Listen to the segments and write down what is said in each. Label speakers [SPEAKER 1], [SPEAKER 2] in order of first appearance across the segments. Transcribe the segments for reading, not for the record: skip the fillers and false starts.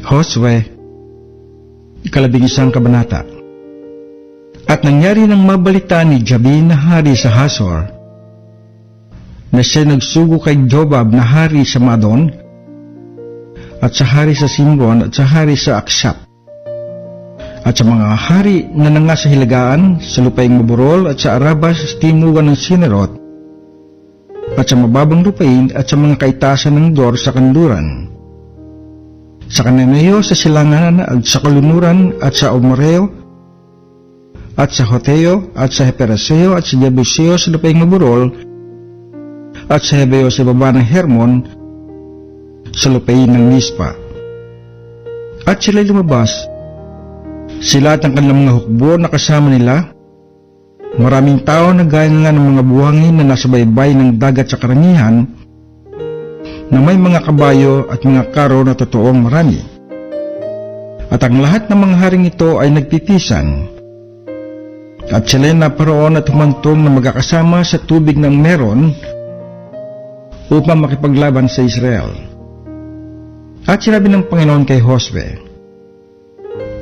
[SPEAKER 1] Josue, 11 kabanata. At nangyari nang mabalita ni Jabin na hari sa Hazor, na siya nagsugo kay Jobab na hari sa Madon, at sa hari sa Simron, at sa hari sa Akshap, at sa mga hari na nanga sa hilagaan, sa lupaing maburol, at sa Araba sa timugan ng Sinerot, at sa mababang lupain, at sa mga kaitasan ng Dor sa kanluran, sa Kananeo sa silangan, at sa kalunuran, at sa Omoreo, at sa Hoteo, at sa Heperaseo, at sa Jebuseo sa lupaing maburol, at sa Hebeo sa baba ng Hermon, sa lupain ng Mispa. At sila'y lumabas, sila at ang kanilang mga hukbo na kasama nila, maraming tao na gaya nga ng mga buhangin na nasa baybay ng dagat sa karamihan, na may mga kabayo at mga karo na totoong marami. At ang lahat ng mga haring ito ay nagpipisan, at sila'y naparoon at humantong na magkakasama sa tubig ng Meron upang makipaglaban sa Israel. At sinabi ng Panginoon kay Josue,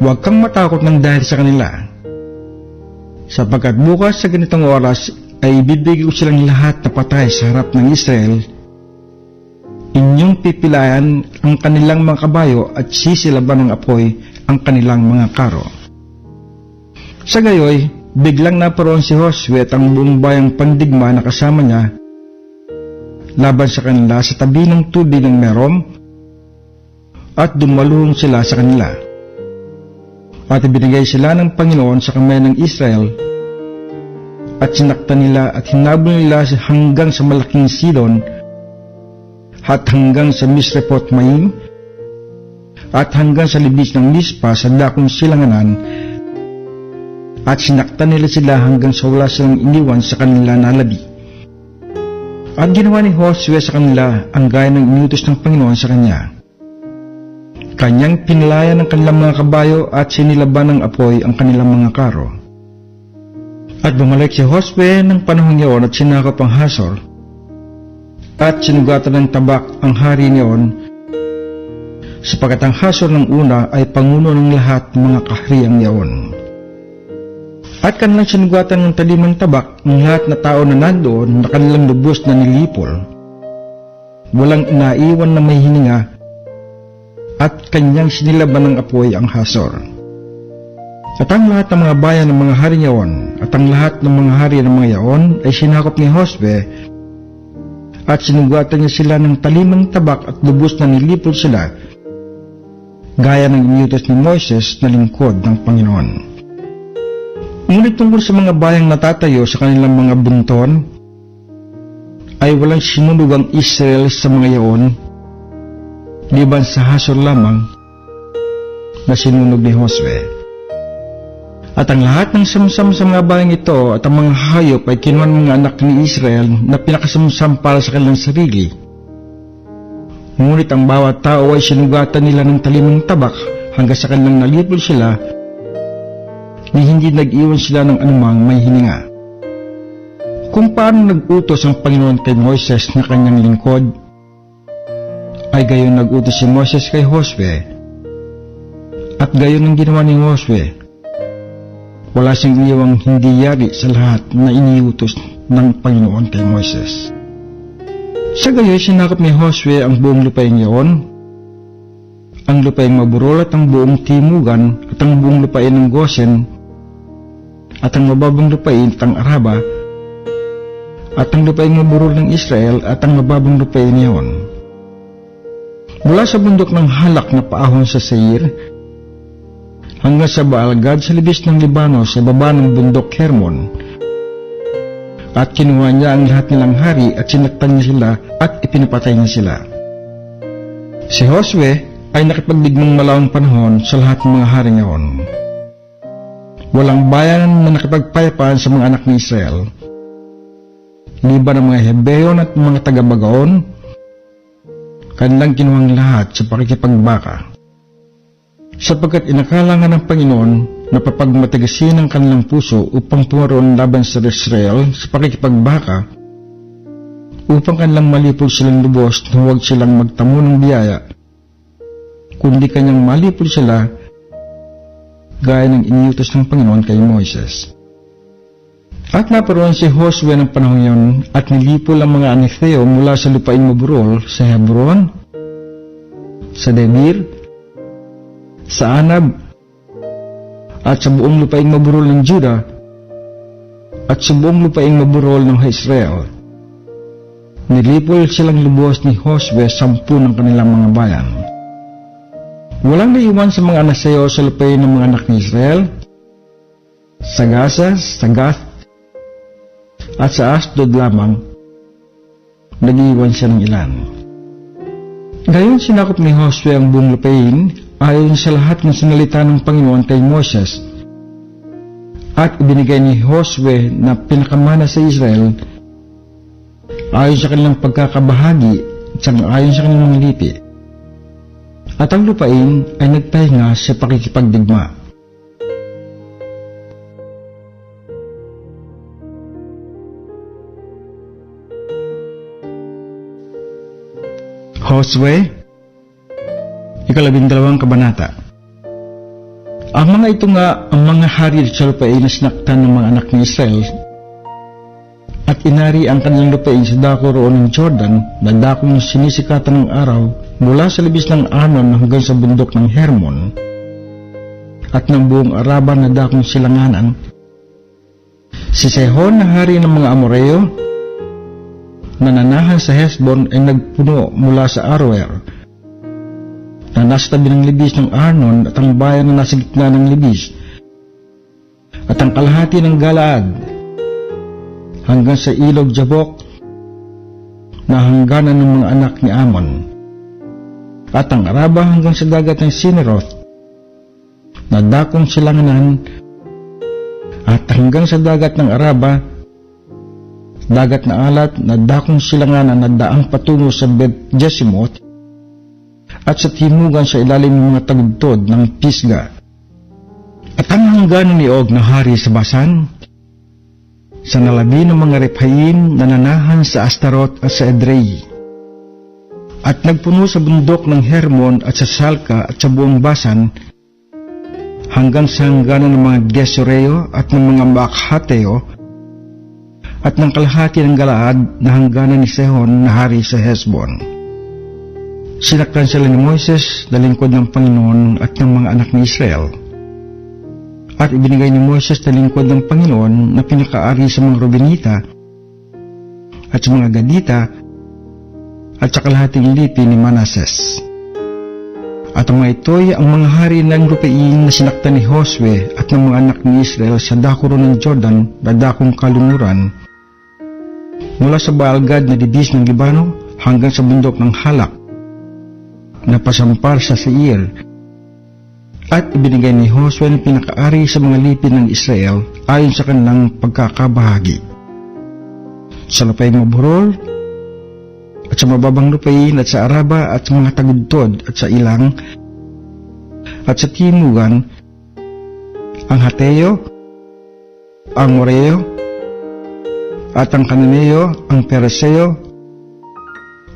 [SPEAKER 1] huwag kang matakot ng dahil sa kanila, sapagkat bukas sa ganitong oras ay ibibigay ko silang lahat na patay sa harap ng Israel. Inyong pipilayan ang kanilang mga kabayo at sisilaban ng apoy ang kanilang mga karo. Sa gayoy, biglang naparoon si Josue at ang buong bayang pandigma na kasama niya laban sa kanila sa tabi ng tubig ng Merom, at dumalung sila sa kanila. At ibinigay sila ng Panginoon sa kamay ng Israel, at sinaktan nila at hinabol nila hanggang sa malaking Sidon, at hanggang sa Misrepot Maim, at hanggang sa libis ng Mispa sa dakong silanganan, at sinaktan nila sila hanggang sa wala silang iniwan sa kanila na labi. At ginawa ni Josue sa kanila ang gaya ng inutos ng Panginoon sa kanya. Kanyang pinalayan ng kanilang mga kabayo at sinilaban ng apoy ang kanilang mga karo. At bumalik si Josue ng panahong iyon at sinakop ang Hazor, at sinugatan ng tabak ang hari niyon, sapagkat ang Hazor ng una ay panguno ng lahat ng mga kahariang iyon. At kanilang sinugatan ng talimang tabak ng lahat na tao na nandoon na kanilang lubos na nilipol. Walang inaiwan na may hininga, at kanyang sinilaban ng apoy ang Hazor. At ang lahat ng mga bayan ng mga hari niyon, at ang lahat ng mga hari ng mga iyon ay sinakop ni Josue, at sinugatan niya sila ng talimang tabak at lubos na nilipol sila, gaya ng inutos ni Moises na lingkod ng Panginoon. Ngunit tungkol sa mga bayang natatayo sa kanilang mga bunton, ay walang sinunog ang Israel sa mga iyon, liban sa Hazor lamang na sinunog ni Josue. At ang lahat ng samsam sa mga bayang ito at ang mga hayop ay kinuha ng mga anak ni Israel na pinakasamsam para sa kanilang sarili. Ngunit ang bawat tao ay sinugatan nila ng talimang tabak hanggang sa kanilang nalipol sila, ni hindi nag-iwan sila ng anumang may hininga. Kung paano nag-utos ang Panginoon kay Moises na kanyang lingkod, ay gayon nag-utos si Moises kay Josue, at gayon ang ginawa ni Josue. Wala siyang iniwang hindi yari sa lahat na iniutos ng Panginoon kay Moises. Sa gayoy, sinakop ni Josue ang buong lupain iyon, ang lupaing maburol at ang buong timugan, at ang buong lupain ng Gosen, at ang mababang lupain at ang Araba, at ang lupaing maburol ng Israel, at ang mababang lupain iyon. Mula sa bundok ng Halak na paahon sa Seir, hanggang sa Baalgad sa libis ng Libano sa baba ng bundok Hermon. At kinuha niya ang lahat nilang hari at sinaktan niya sila at ipinapatay niya sila. Si Josue ay nakipagdigmang malawang panahon sa lahat ng mga hari ngayon. Walang bayan na nakipagpayapaan sa mga anak ni Israel, liban ang mga Hebeon at mga taga-Bagaon, kanilang kinuhang lahat sa pakikipagbaka. Sapagkat inakalangan ng Panginoon na papagmatagasin ang kanilang puso upang pumaroon laban sa Israel sa pakikipagbaka, upang kanilang malipol silang lubos na huwag silang magtamo ng biyaya, kundi kanyang malipol sila gaya ng iniutos ng Panginoon kay Moises. At naparoon si Josue ng panahon yon at nilipol ang mga Anetheo mula sa lupaing maburol sa Hebron, sa Debir, sa Anab, at sa buong lupaing maburol ng Juda, at sa buong lupaing maburol ng Israel. Nilipol silang lubos ni Josue 10 ng kanilang mga bayan. Walang naiwan sa mga Anaseo sa lupain ng mga anak ni Israel, sa Gaza, sa Gath, at sa Asdod lamang, nag-iwan siya ng ilan. Ngayon sinakop ni Josue ang buong lupain ayon sa lahat ng sinalita ng Panginoon kay Moses, at ibinigay ni Josue na pinakamana sa Israel ayon sa kanilang pagkakabahagi at ayon sa kanilang mga lipi. At ang lupain ay nagpahinga sa pakikipagdigma. Josue, 12 kabanata. Ang mga ito nga ang mga hari sa lupain na sinaktan ng mga anak ni Israel, at inari ang kanilang lupain sa dako roon ng Jordan na dakong sinisikatan ng araw mula sa libis ng Arnon hanggang sa bundok ng Hermon, at ng buong Araba na dakong silanganan. Si Sehon na hari ng mga Amoreo na nanahan sa Hesbon ay nagpuno mula sa Aroer na nasa tabi ng libis ng Arnon at ang bayan na nasa gitna ng libis, at ang kalahati ng Galaad hanggang sa ilog Jabok na hangganan ng mga anak ni Amon, at ang Araba hanggang sa dagat ng Sineroth na dakong silanganan, at hanggang sa dagat ng Araba, dagat na alat na dakong silanganan na daang patungo sa Bet-Jesimoth, at sa timugan sa ilalim ng mga tagudtod ng Pisga. At ang hangganan ni Og na hari sa Basan, sa nalabi ng mga Rephaim na nanahan sa Astarot at sa Edrei, at nagpuno sa bundok ng Hermon at sa Salka at sa buong Basan, hanggang sa hangganan ng mga Gesureo at ng mga Maakhateo, at ng kalahati ng Galaad na hangganan ni Sehon na hari sa Hesbon. Sinaktan sila ni Moises na lingkod ng Panginoon at ng mga anak ni Israel. At ibinigay ni Moises na lingkod ng Panginoon na pinakaari sa mga Rubenita at sa mga Gadita at sa kalahating lipi ni Manases. At ang mga ito'y ang mga hari ng lupain na sinaktan ni Josue at ng mga anak ni Israel sa dako ng Jordan na dakong kalunguran, mula sa Baalgad na dibis ng Libano hanggang sa bundok ng Halak na pasampar sa Seir, at ibinigay ni Josue ng pinakaari sa mga lipi ng Israel ayon sa kanilang pagkakabahagi. Sa lupain maburol, at sa mababang lupain, at sa Araba, at sa mga tagudtod, at sa ilang, at sa timugan, ang Hateo, ang Moreo, at ang Cananeo, ang Pereseo,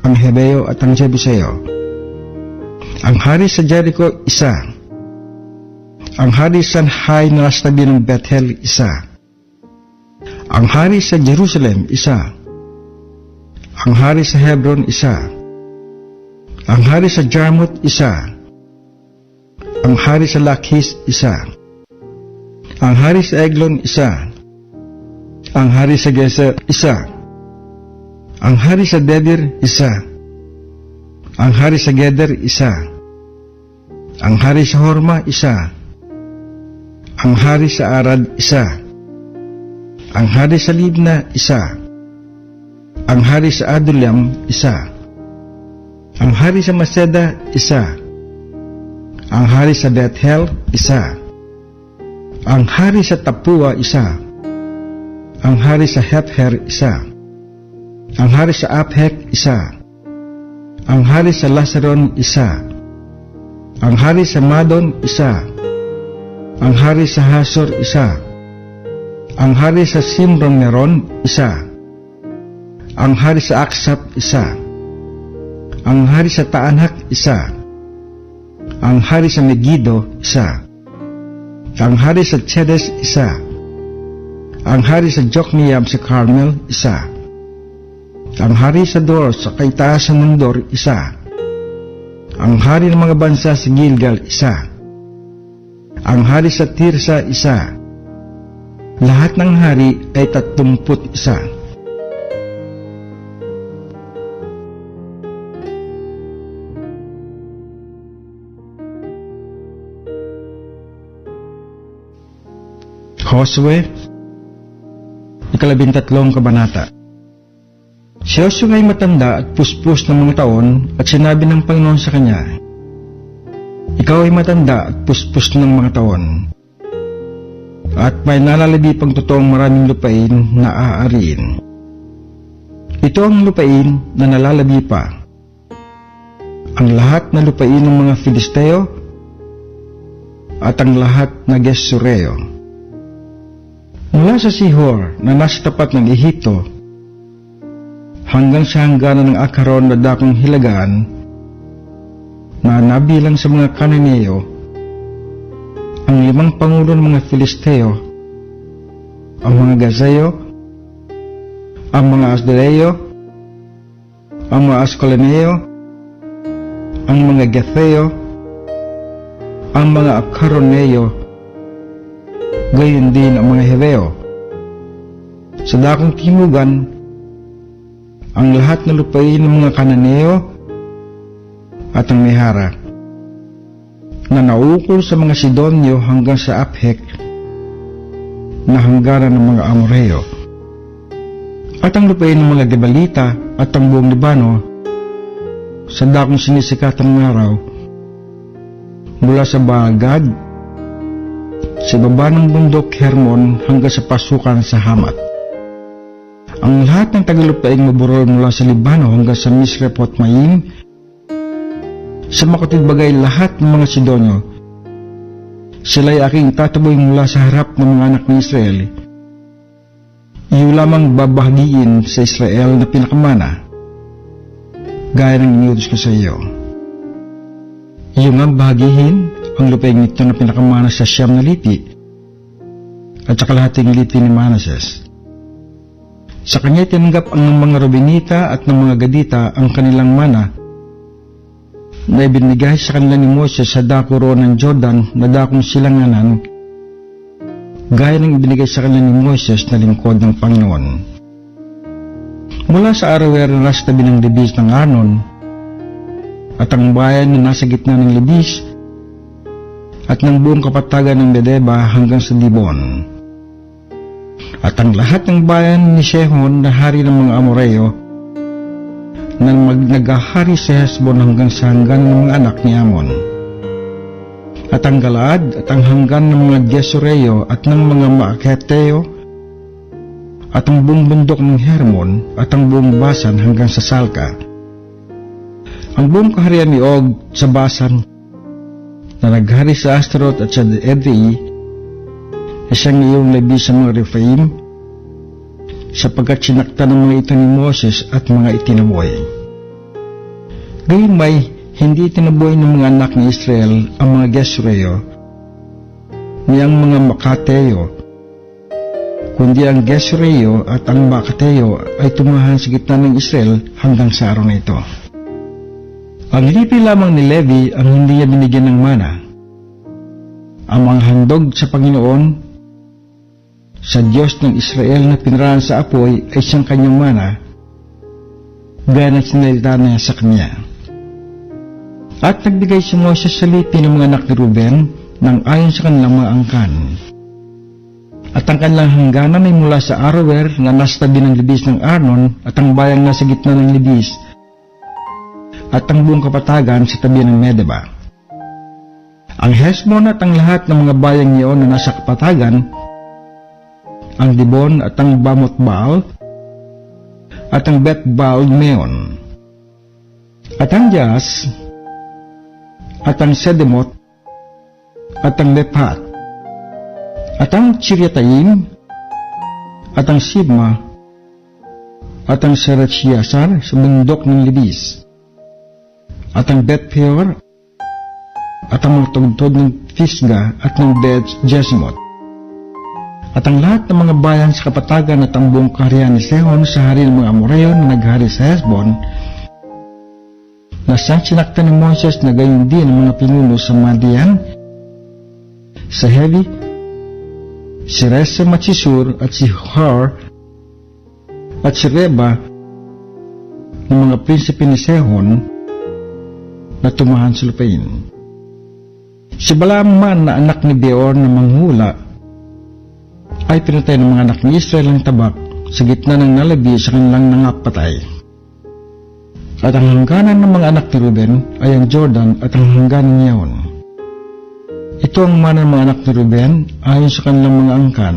[SPEAKER 1] ang Hebeo, at ang Jebuseo. Ang hari sa Jericho, isa. Ang hari sa Hai na nasa tabi ng Bethel, isa. Ang hari sa Jerusalem, isa. Ang hari sa Hebron, isa. Ang hari sa Jarmuth, isa. Ang hari sa Lakhis, isa. Ang hari sa Eglon, isa. Ang hari sa Geser, isa. Ang hari sa Debir, isa. Ang hari sa Geder, isa. Ang hari sa Horma, isa. Ang hari sa Arad, isa. Ang hari sa Libna, isa. Ang hari sa Adulam, isa. Ang hari sa Maseda, isa. Ang hari sa Bethel, isa. Ang hari sa Tapua, isa. Ang hari sa Hepher, isa. Ang hari sa Aphek, isa. Ang hari sa Lasaron, isa. Ang hari sa Madon, isa. Ang hari sa Hasor, isa. Ang hari sa Simron Meron, isa. Ang hari sa Aksap, isa. Ang hari sa Taanhak, isa. Ang hari sa Megiddo, isa. Ang hari sa Chedes, isa. Ang hari sa Jokneam sa Carmel, isa. Ang hari sa Dor sa kaitaasan ng Dor, isa. Ang hari ng mga bansa sa Gilgal, isa. Ang hari sa Tirsa, isa. Lahat ng hari ay 31. Josue, 13 kabanata. Si Josue ay matanda at puspos ng mga taon at sinabi ng Panginoon sa kanya, ikaw ay matanda at puspos ng mga taon at may nalalabi pang totoong maraming lupain na aariin. Ito ang lupain na nalalabi pa. Ang lahat na lupain ng mga Filisteo at ang lahat na Gesureo. Mula sa Sihor na nasa tapat ng Ehipto hanggang sa hangganan ng Akaron na dakong hilagaan na nabilang sa mga Kananeo, ang 5 pangulo ng mga Filisteo, ang mga Gazeo, ang mga Asdaleo, ang mga Ascolaneo, ang mga Getheo, ang mga Akaroneo, gayon din ang mga Heveo. Sa dakong timugan, ang lahat na lupain ng mga Kananeo at ang Mehara, na naukol sa mga Sidonyo hanggang sa Aphek, na hanggaran ng mga Amoreo, at ang lupain ng mga Gebalita at ang buong Libano, sa dakong sinisikatan ng araw, mula sa Baal-Gad, sa baba ng bundok Hermon hanggang sa pasukan sa Hamat. Ang lahat ng tagalupaing maburol mula sa Libano hanggang sa Misrepot-Maim, sa makatigbagay lahat ng mga Sidonyo, sila'y aking tataboy mula sa harap ng mga anak ni Israel. Iyo lamang babahagiin sa Israel na pinakamana, gaya ng iniutos ko sa iyo. Iyo nga bahagihin ang lupaing ito na pinakamana sa Siyam na lipi at sa kalahating lipi ni Manases. Sa kanya tinanggap ang mga Rubenita at ng mga Gadita ang kanilang mana na ibinigay sa kanila ni Moses sa dako ng Jordan na dakong silanganan, gaya ng ibinigay sa kanila ni Moses na lingkod ng Panginoon. Mula sa Aroer na nasa tabi ng libis ng Arnon at ang bayan na nasa gitna ng libis at ng buong kapatagan ng Medeba hanggang sa Dibon, at ang lahat ng bayan ni Sihon na hari ng mga Amoreo na naghahari sa Hesbon hanggang sa hanggan ng mga anak ni Amon, at ang Galaad at ang hanggan ng mga Gesureo at ng mga Maaketeo, at ang buong bundok ng Hermon at ang buong Basan hanggang sa Salka, ang buong kaharian ni Og sa Basan na naghari sa Astaroth at sa Edrei, isang iyong labi sa mga Rephaim, sapagkat sinakta ng mga ito ni Moses at mga itinaboy. Gayun may hindi itinaboy ng mga anak ni Israel ang mga Gesureo ni ang mga Makateo, kundi ang Gesureo at ang Makateo ay tumahan sa gitna ng Israel hanggang sa araw na ito. Ang lipi lamang ni Levi ang hindi niya binigyan ng mana. Ang mga handog sa Panginoon, sa Diyos ng Israel na pinarahan sa apoy ay siyang kanyang mana, gaya ng sinalita niya sa kanya. At nagbigay si Moses sa lipi ng mga anak ni Ruben nang ayon sa kanilang mga angkan. At ang kanilang hangganan ay mula sa Aroer na nasa tabi ng libis ng Arnon at ang bayang nasa gitna ng libis, at ang buong kapatagan sa tabi ng Medeba. Ang Hesbon at ang lahat ng mga bayang niyon na nasa kapatagan, ang Dibon at ang Bamot-Baal, at ang Bet-Baal-Meon, at ang Jas, at ang Sedemot, at ang Lepat, at ang Chiriataim, at ang Sibma, at ang Seret-Shiasar sa bundok ng Libis, at ang Bet-Peor, at ang mga tugtod ng Pisga at ng Jesimot. At ang lahat ng mga bayan sa kapatagan at ang buong kaharian ni Sehon sa hari ng mga Amoreo na naghari sa Hesbon, na siyang sinakta ni Moses na gayon din ang mga pinuno sa Madian, sa Hevi, si Resem at si Sur at si Har at si Reba ng mga prinsipe ni Sehon na tumahan sa lupain. Si Balaam man na anak ni Beor na manghula ay pinatay ng mga anak ni Israel ang tabak sa gitna ng nalabi sa kanilang nangapatay. At ang hangganan ng mga anak ni Ruben ay ang Jordan at ang hangganan niyaon. Ito ang mana ng mga anak ni Ruben ayon sa kanilang mga angkan,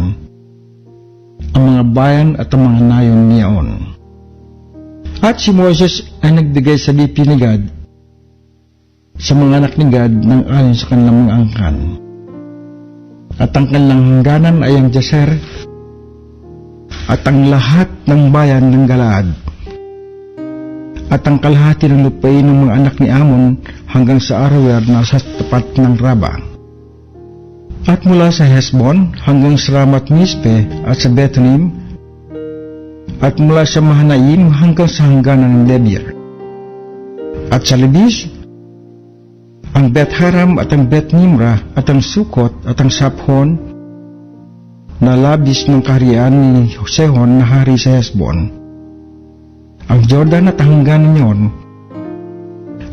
[SPEAKER 1] ang mga bayan at ang mga nayon niyaon. At si Moses ay nagbigay sa lipi ni Gad sa mga anak ni Gad ng ayon sa kanilang mga angkan. At ang kanilang hangganan ay ang Jaser at ang lahat ng bayan ng Galaad at ang kalahati ng lupain ng mga anak ni Amon hanggang sa Aroer na sa tapat ng Raba. At mula sa Hesbon hanggang sa Ramat Mispe at sa Bethlehem, at mula sa Mahanaim hanggang sa hangganan ng Debir. At sa Libis, ang Bet-Haram at ang Bet-Nimra at ang Sukot at ang Saphon na labis ng kaharian ni Sehon na hari sa Hesbon, ang Jordan at ang hangganan niyon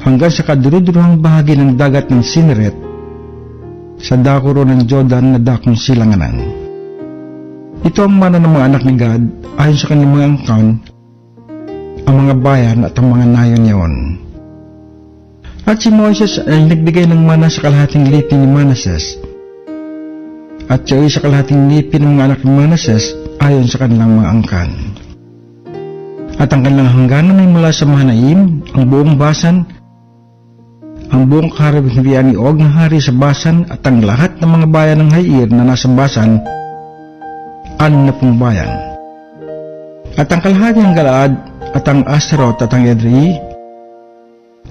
[SPEAKER 1] hanggang sa kaduruduruhang bahagi ng dagat ng Sineret sa dakuro ng Jordan na dakong silanganan. Ito ang mana ng mga anak ni Gad ayon sa kanilang mga angkan, ang mga bayan at ang mga nayon niyon. At si Moses ay nagbigay ng mana sa kalahating lipi ni Manases, at siya ay sa kalahating lipi ng mga anak ni Manases ayon sa kanilang mga angkan. At ang kanilang hangganan ay mula sa Mahanaim, ang buong Basan, ang buong kaharian ni Og na hari sa Basan, at ang lahat ng mga bayan ng Hair na nasa Basan, 60 bayan. At ang kalahati ng Galaad, at ang Astarot at ang Edrei,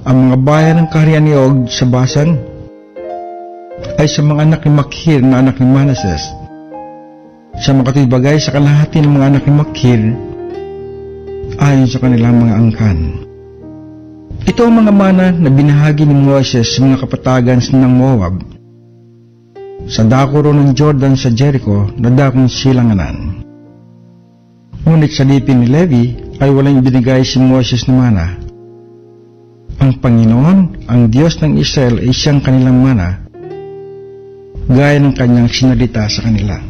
[SPEAKER 1] ang mga bayan ng kaharian ni Og sa Basan, ay sa mga anak ni Makhir na anak ni Manases, sa mga katibagay sa kalahati ng mga anak ni Makhir, ayon sa kanilang mga angkan. Ito ang mga mana na binahagi ni Moses sa mga kapatagan ng Moab, sa dakuro ng Jordan sa Jericho na dakong silanganan. Ngunit sa lipi ni Levi ay walang binigay si Moses na mana. Ang Panginoon, ang Diyos ng Israel ay siyang kanilang mana, gaya ng kanyang sinalita sa kanila.